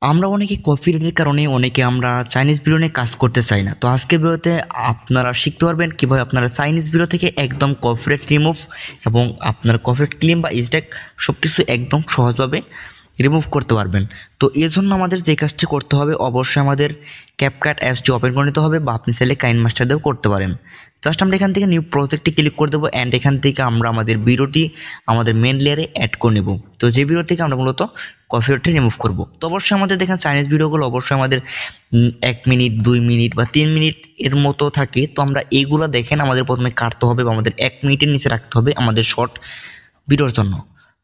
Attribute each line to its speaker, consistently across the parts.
Speaker 1: আমরা অনেকে কপিরাইটের কারণে অনেকে আমরা চাইনিজ ভিডিও নিয়ে কাজ করতে চাই না। তো আজকে ভিডিওতে আপনারা শিখতে পারবেন কীভাবে আপনারা চাইনিজ ভিডিও থেকে একদম কপিরাইট রিমুভ এবং আপনার কপিরাইট ক্লেম বা স্ট্রাইক সব কিছু একদম সহজভাবে রিমুভ করতে পারবেন। তো এর জন্য আমাদের যে কাজটি করতে হবে, অবশ্যই আমাদের ক্যাপকাট অ্যাপসটি ওপেন করে নিতে হবে, বা আপনি চাইলে কাইনমাস্টার দিয়েও করতে পারেন। জাস্ট আমরা এখান থেকে নিউ প্রজেক্টে ক্লিক করে দেবো অ্যান্ড এখান থেকে আমরা আমাদের ভিডিওটি আমাদের মেন লেয়ারে অ্যাড করে নেব। তো যে ভিডিও থেকে আমরা মূলত কপিরাইটটি রিমুভ করব। তো অবশ্যই আমাদের দেখেন চাইনিজ ভিডিওগুলো অবশ্যই আমাদের 1 মিনিট 2 মিনিট বা 3 মিনিট এর মতো থাকে। তো আমরা এইগুলো দেখেন আমাদের প্রথমে কাটতে হবে বা আমাদের 1 মিনিটের নিচে রাখতে হবে আমাদের শর্ট ভিডিওর জন্য,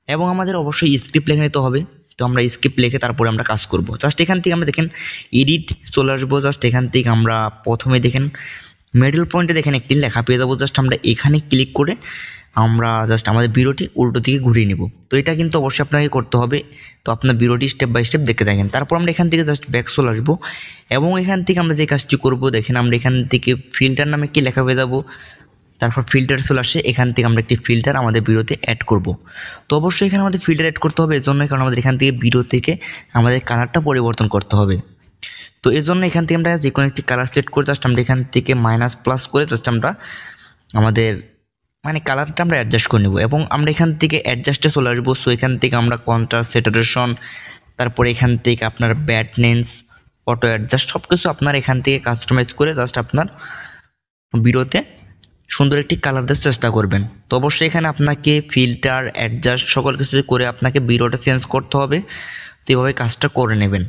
Speaker 1: এবং আমাদের অবশ্যই স্ক্রিপ্ট লিখে নিতে হবে। তো আমরা স্ক্রিপ্ট লিখে তারপরে আমরা কাজ করব। জাস্ট এখান থেকে আমরা দেখেন এডিট চলে আসবো। জাস্ট এখান থেকে আমরা প্রথমে দেখেন মিডল পয়েন্টে দেখেন একটি লেখা পেয়ে যাবো। জাস্ট আমরা এখানে ক্লিক করে আমরা জাস্ট আমাদের ভিডিওটি উল্টো দিকে ঘুরিয়ে নেব। তো এটা কিন্তু অবশ্যই আপনাকে করতে হবে। তো আপনার ভিডিওটি স্টেপ বাই স্টেপ দেখে দেখেন। তারপর আমরা এখান থেকে জাস্ট ব্যাক চলে আসবো এবং এখান থেকে আমরা যে কাজটি করব দেখেন আমরা এখান থেকে ফিল্টার নামে কি লেখা পেয়ে যাবো। তারপর ফিল্টার চলে আসে, এখান থেকে আমরা একটি ফিল্টার আমাদের ভিডিওতে অ্যাড করব। তো অবশ্যই এখানে আমাদের ফিল্টার অ্যাড করতে হবে, এর জন্য কারণ আমাদের এখান থেকে ভিডিও থেকে আমাদের কালারটা পরিবর্তন করতে হবে। তো এর জন্য এখান থেকে আমরা যে কোনো একটি কালার সিলেক্ট করে জাস্ট আমরা এখান থেকে মাইনাস প্লাস করে জাস্ট আমরা আমাদের কালারটা আমরা অ্যাডজাস্ট করে নেব এবং আমরা এখান থেকে অ্যাডজাস্টে চলে আসবো। সো এখান থেকে আমরা কন্ট্রাস্ট, স্যাচুরেশন, তারপরে এখান থেকে আপনার ব্রাইটনেস, অটো অ্যাডজাস্ট সব কিছু আপনার এখান থেকে কাস্টমাইজ করে জাস্ট আপনার ভিডিওতে সুন্দর একটি কালার দেওয়ার চেষ্টা করবেন। তো অবশ্যই এখানে আপনাকে ফিল্টার, অ্যাডজাস্ট সকল কিছু করে আপনাকে ভিডিওটা চেঞ্জ করতে হবে। তো এইভাবে কাজটা করে নেবেন।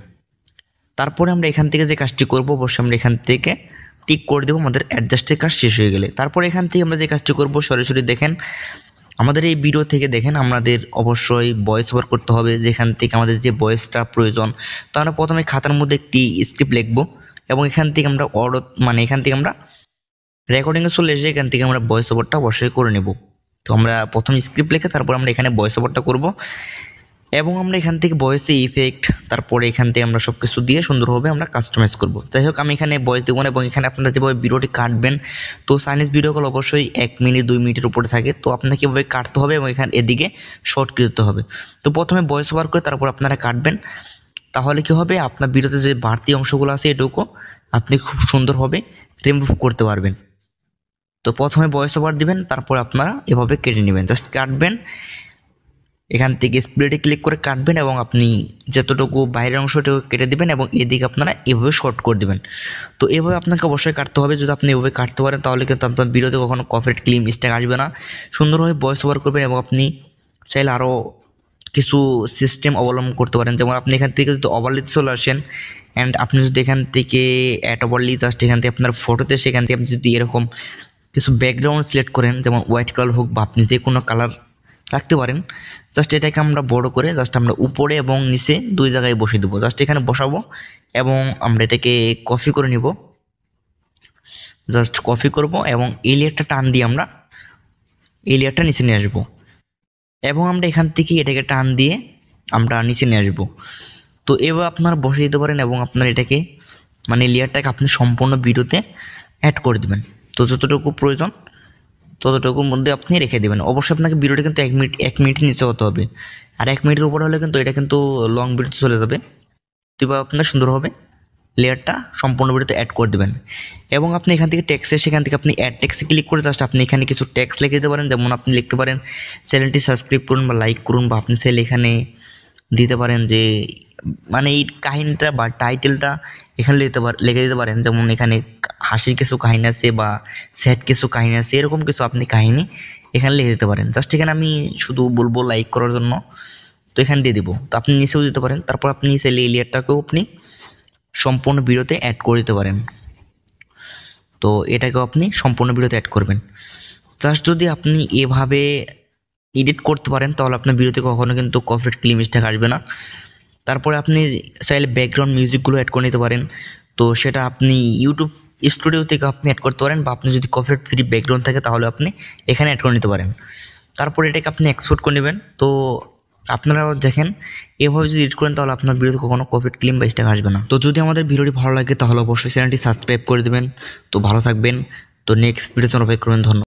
Speaker 1: তারপরে আমরা এখান থেকে যে কাজটি করব, অবশ্যই আমরা এখান থেকে টিক করে দেবো আমাদের অ্যাডজাস্টের কাজ শেষ হয়ে গেলে। তারপরে এখান থেকে আমরা যে কাজটি করব সরাসরি দেখেন আমাদের এই ভিডিও থেকে দেখেন আমাদের অবশ্যই ভয়েস ওভার করতে হবে, যেখান থেকে আমাদের যে ভয়েসটা প্রয়োজন। তো আমরা প্রথমে খাতার মধ্যে একটি স্ক্রিপ্ট লিখবো এবং এখান থেকে আমরা এখান থেকে আমরা রেকর্ডিংয়ে চলে এসে এখান থেকে আমরা ভয়েস ওভারটা অবশ্যই করে নেব। তো আমরা প্রথম স্ক্রিপ্ট লিখে তারপর আমরা এখানে ভয়েস ওভারটা করব এবং আমরা এখান থেকে ভয়েসে ইফেক্ট, তারপরে এখান থেকে আমরা সব কিছু দিয়ে সুন্দরভাবে আমরা কাস্টমাইজ করব। যাই হোক, আমি এখানে ভয়েস দেবো না এবং এখানে আপনারা যেভাবে ভিডিওটি কাটবেন, তো চাইনিজ ভিডিওগুলো অবশ্যই 1 মিনিট 2 মিনিটের উপরে থাকে। তো আপনাকে কীভাবে কাটতে হবে এবং এখানে এদিকে শর্ট করতে হবে। তো প্রথমে ভয়েস ওভার করে তারপর আপনারা কাটবেন। তাহলে কী হবে, আপনার ভিডিওতে যে বাড়তি অংশগুলো আছে এটুকু আপনি খুব সুন্দরভাবে রিমুভ করতে পারবেন। তো প্রথমে ভয়েস ওভার দিবেন, তারপর আপনারা এভাবে কেটে নেবেন। জাস্ট কাটবেন, এখান থেকে স্প্লিটে ক্লিক করে কাটবেন এবং আপনি যতটুকু বাইরের অংশটুকু কেটে দিবেন এবং এদিকে আপনারা এভাবে শর্ট করে দেবেন। তো এভাবে আপনাকে অবশ্যই কাটতে হবে। যদি আপনি এভাবে কাটতে পারেন তাহলে কিন্তু আপনার ভিডিওতে কখনো কপিরাইট ক্লেম স্ট্রাইক আসবে না। সুন্দরভাবে ভয়েস ওভার করবেন এবং আপনি চাইলে আরও কিছু সিস্টেম অবলম্বন করতে পারেন। যেমন আপনি এখান থেকে যদি ওভারলিতে চলে আসেন অ্যান্ড আপনি যদি এখান থেকে অ্যাড ওভারলি জাস্ট এখান থেকে আপনার ফটোতে সেখান থেকে আপনি যদি এরকম কিছু ব্যাকগ্রাউন্ড সিলেক্ট করেন, যেমন হোয়াইট কালার হোক বা আপনি যে কোনো কালার রাখতে পারেন। জাস্ট এটাকে আমরা বড় করে জাস্ট আমরা উপরে এবং নিচে 2 জায়গায় বসিয়ে দেবো। জাস্ট এখানে বসাবো এবং আমরা এটাকে কপি করে নিব। জাস্ট কপি করব এবং এই লেয়ারটা টান দিয়ে আমরা এই লেয়ারটা নিচে নিয়ে আসবো এবং আমরা এখান থেকে এটাকে টান দিয়ে আমরা নিচে নিয়ে আসবো। তো এবার আপনারা বসিয়ে দিতে পারেন এবং আপনার এটাকে লেয়ারটাকে আপনি সম্পূর্ণ ভিডিওতে অ্যাড করে দেবেন। তো যতটুকু প্রয়োজন ততটুকুর মধ্যে আপনি রেখে দেবেন। অবশ্যই আপনাকে ভিডিওটা কিন্তু 1 মিনিটের নিচে হতে হবে, আর 1 মিনিটের উপরে হলে কিন্তু এটা কিন্তু লং ভিডিওতে চলে যাবে। তো এবার আপনার সুন্দরভাবে লেয়ারটা সম্পূর্ণ ভিডিওতে অ্যাড করে দেবেন এবং আপনি এখান থেকে টেক্সটে সেখান থেকে আপনি অ্যাড টেক্সটে ক্লিক করে জাস্ট আপনি এখানে কিছু টেক্সট লিখে দিতে পারেন। যেমন আপনি লিখতে পারেন চ্যানেলটি সাবস্ক্রাইব করুন বা লাইক করুন, বা আপনি চাইলে এখানে দিতে পারেন যে এই কাহিনীটা বা টাইটেলটা এখানে লিখে দিতে পারেন। যেমন এখানে হাসির কিছু কাহিনী আছে বা স্যাড কিছু কাহিনী আছে, এরকম কিছু আপনি কাহিনী এখানে লিখে দিতে পারেন। জাস্ট এখানে আমি শুধু বলবো লাইক করার জন্য, তো এখানে দিয়ে দেবো। তো আপনি নিচেও দিতে পারেন। তারপর আপনি চাইলে এই লেয়ারটাকেও আপনি সম্পূর্ণ ভিডিওতে অ্যাড করে দিতে পারেন। তো এটাকেও আপনি সম্পূর্ণ ভিডিওতে অ্যাড করবেন। জাস্ট যদি আপনি এভাবে এডিট করতে পারেন তাহলে আপনার ভিডিওতে কখনো কিন্তু কপিরাইট ক্লেম স্ট্রাইক আসবে না। তারপরে আপনি চাইলে ব্যাকগ্রাউন্ড মিউজিকগুলো অ্যাড করে নিতে পারেন। তো সেটা আপনি ইউটিউব স্টুডিও থেকে আপনি অ্যাড করতে পারেন, বা আপনি যদি কপিরাইট ফ্রি ব্যাকগ্রাউন্ড থাকে তাহলে আপনি এখানে অ্যাড করে নিতে পারেন। তারপরে এটাকে আপনি এক্সপোর্ট করে নেবেন। তো আপনারাও দেখেন এভাবে যদি এডিট করেন তাহলে আপনার ভিডিওতে কখনো কপিরাইট ক্লেম বা স্ট্রাইক আসবে না। তো যদি আমাদের ভিডিওটি ভালো লাগে তাহলে অবশ্যই চ্যানেলটি সাবস্ক্রাইব করে দেবেন। তো ভালো থাকবেন। তো নেক্সট ভিডিওতে অপেক্ষা করবেন। ধন্যবাদ।